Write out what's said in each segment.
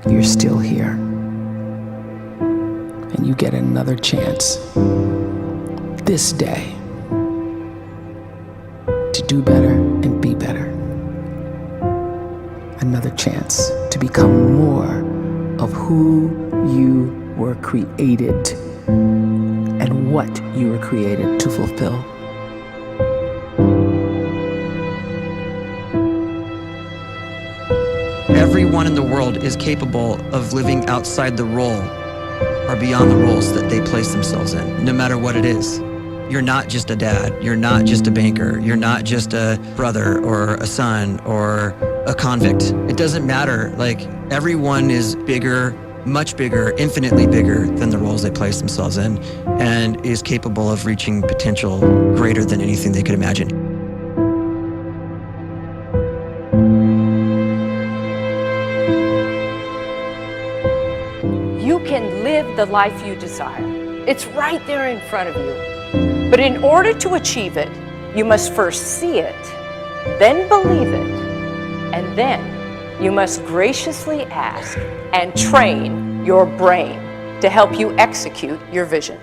you're still here. And you get another chance this day to do better and be better. Another chance to become more of who you were created and what you were created to fulfill. Everyone in the world is capable of living outside the role or beyond the roles that they place themselves in, no matter what it is. You're not just a dad, you're not just a banker, you're not just a brother or a son or a convict. It doesn't matter. Like, everyone is bigger, much bigger, infinitely bigger than the roles they place themselves in, and is capable of reaching potential greater than anything they could imagine. You can live the life you desire. It's right there in front of you. But in order to achieve it, you must first see it, then believe it, and then you must graciously ask and train your brain to help you execute your vision.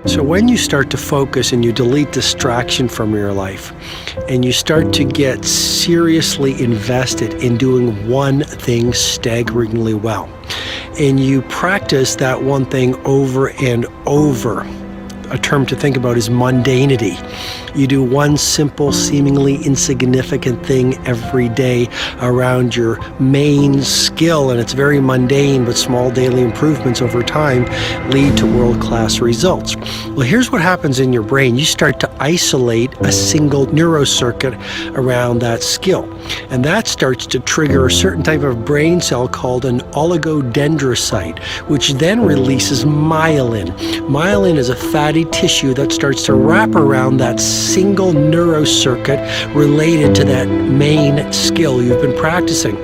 So when you start to focus and you delete distraction from your life, and you start to get seriously invested in doing one thing staggeringly well, and you practice that one thing over and over, a term to think about is mundanity. You do one simple, seemingly insignificant thing every day around your main skill, and it's very mundane, but small daily improvements over time lead to world-class results. Well, here's what happens in your brain. You start to isolate a single neurocircuit around that skill, and that starts to trigger a certain type of brain cell called an oligodendrocyte, which then releases myelin. Myelin is a fatty tissue that starts to wrap around that single neurocircuit related to that main skill you've been practicing.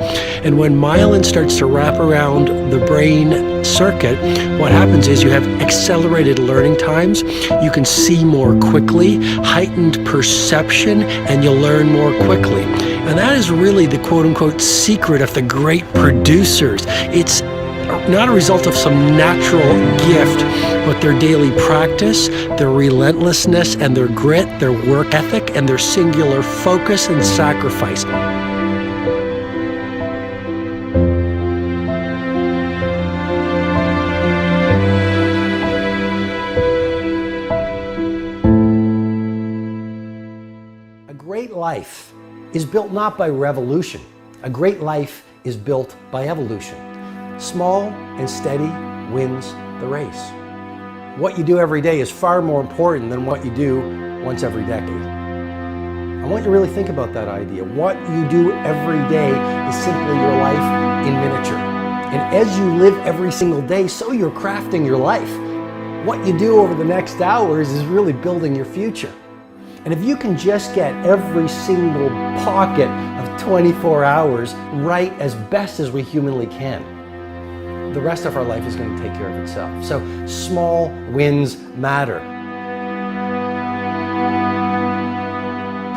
And when myelin starts to wrap around the brain circuit, what happens is you have accelerated learning times, you can see more quickly, heightened perception, and you'll learn more quickly. And that is really the quote-unquote secret of the great producers. It's not a result of some natural gift, but their daily practice, their relentlessness and their grit, their work ethic, and their singular focus and sacrifice. A great life is built not by revolution. A great life is built by evolution. Small and steady wins the race. What you do every day is far more important than what you do once every decade. I want you to really think about that idea. What you do every day is simply your life in miniature. And as you live every single day, so you're crafting your life. What you do over the next hours is really building your future. And if you can just get every single pocket of 24 hours right as best as we humanly can, the rest of our life is going to take care of itself. So small wins matter.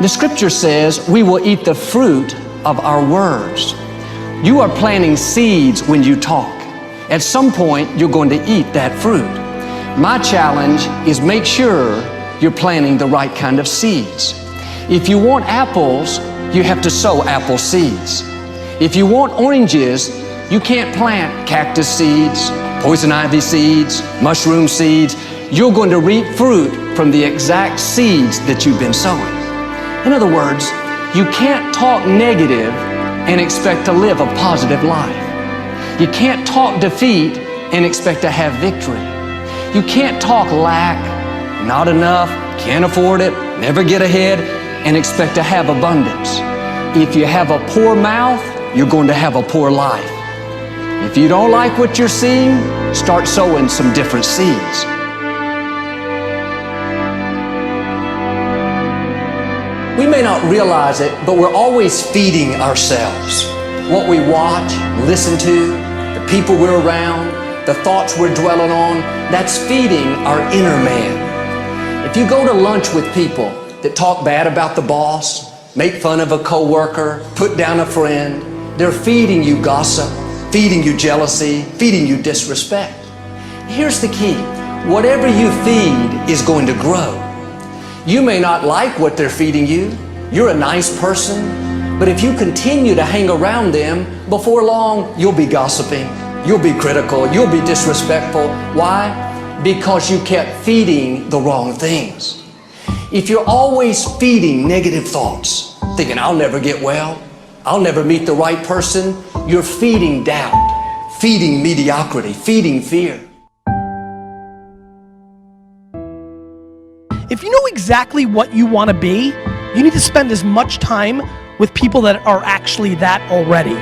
The scripture says we will eat the fruit of our words. You are planting seeds when you talk. At some point, you're going to eat that fruit. My challenge is make sure you're planting the right kind of seeds. If you want apples, you have to sow apple seeds. If you want oranges, you can't plant cactus seeds, poison ivy seeds, mushroom seeds. You're going to reap fruit from the exact seeds that you've been sowing. In other words, you can't talk negative and expect to live a positive life. You can't talk defeat and expect to have victory. You can't talk lack, not enough, can't afford it, never get ahead, and expect to have abundance. If you have a poor mouth, you're going to have a poor life. If you don't like what you're seeing, start sowing some different seeds. We may not realize it, but we're always feeding ourselves. What we watch, listen to, the people we're around, the thoughts we're dwelling on, that's feeding our inner man. If you go to lunch with people that talk bad about the boss, make fun of a coworker, put down a friend. They're feeding you gossip, feeding you jealousy, feeding you disrespect. Here's the key. Whatever you feed is going to grow. You may not like what they're feeding you. You're a nice person, but if you continue to hang around them, before long, you'll be gossiping, you'll be critical, you'll be disrespectful. Why? Because you kept feeding the wrong things. If you're always feeding negative thoughts, thinking, I'll never get well, I'll never meet the right person, you're feeding doubt, feeding mediocrity, feeding fear. If you know exactly what you want to be, you need to spend as much time with people that are actually that already.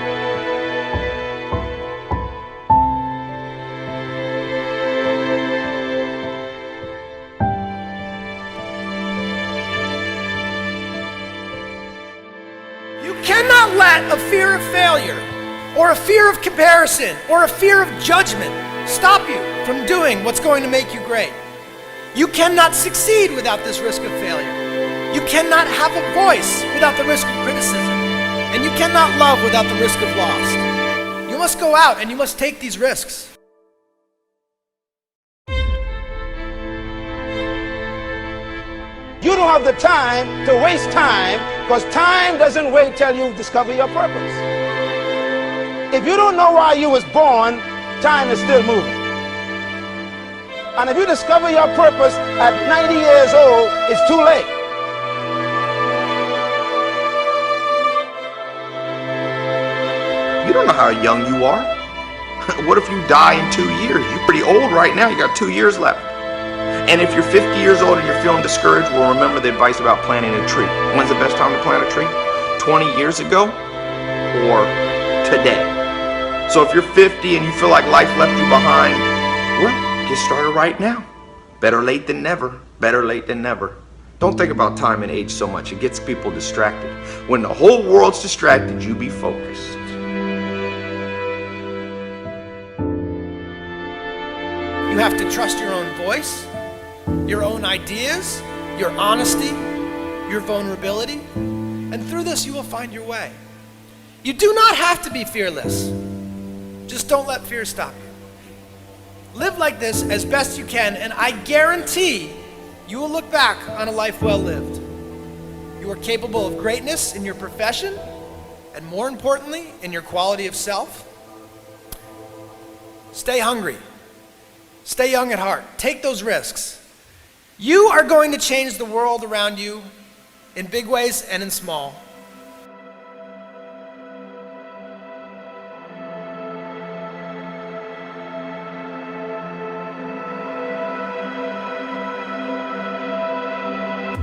You cannot let a fear of failure, or a fear of comparison, or a fear of judgment stop you from doing what's going to make you great. You cannot succeed without this risk of failure. You cannot have a voice without the risk of criticism. And you cannot love without the risk of loss. You must go out and you must take these risks. You don't have the time to waste time, because time doesn't wait till you discover your purpose. If you don't know why you was born, time is still moving. And if you discover your purpose at 90 years old, it's too late. You don't know how young you are. What if you die in 2 years? You're pretty old right now. You got 2 years left. And if you're 50 years old and you're feeling discouraged, well, remember the advice about planting a tree. When's the best time to plant a tree? 20 years ago or today? So if you're 50 and you feel like life left you behind, well, get started right now. Better late than never. Better late than never. Don't think about time and age so much. It gets people distracted. When the whole world's distracted, you be focused. You have to trust your own voice, your own ideas, your honesty, your vulnerability, and through this you will find your way. You do not have to be fearless. Just don't let fear stop you. Live like this as best you can, and I guarantee you will look back on a life well lived. You are capable of greatness in your profession, and more importantly, in your quality of self. Stay hungry. Stay young at heart. Take those risks. You are going to change the world around you in big ways and in small.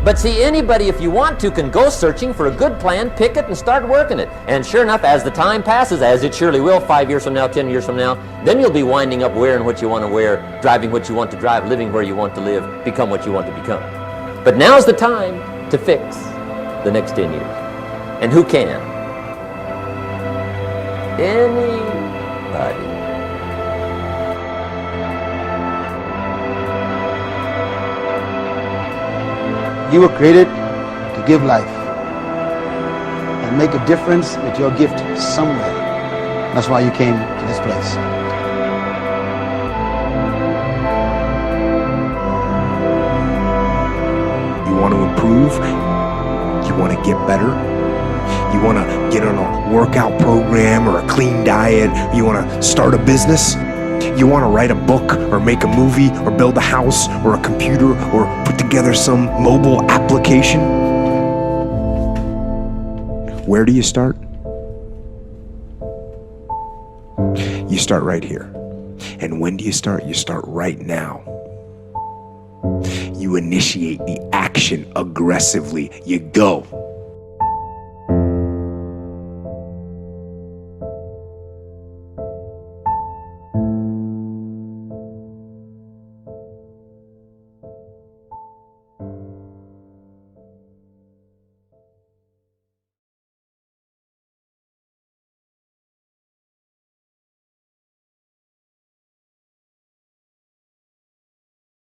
But see, anybody, if you want to, can go searching for a good plan, pick it, and start working it. And sure enough, as the time passes, as it surely will 5 years from now, 10 years from now, then you'll be winding up wearing what you want to wear, driving what you want to drive, living where you want to live, become what you want to become. But now's the time to fix the next 10 years. And who can? Anybody. You were created to give life and make a difference with your gift somewhere. That's why you came to this place. You want to improve? You want to get better? You want to get on a workout program or a clean diet? You want to start a business? You want to write a book or make a movie or build a house or a computer or put together some mobile application? Where do you start? You start right here. And when do you start? You start right now. You initiate the action aggressively. You go.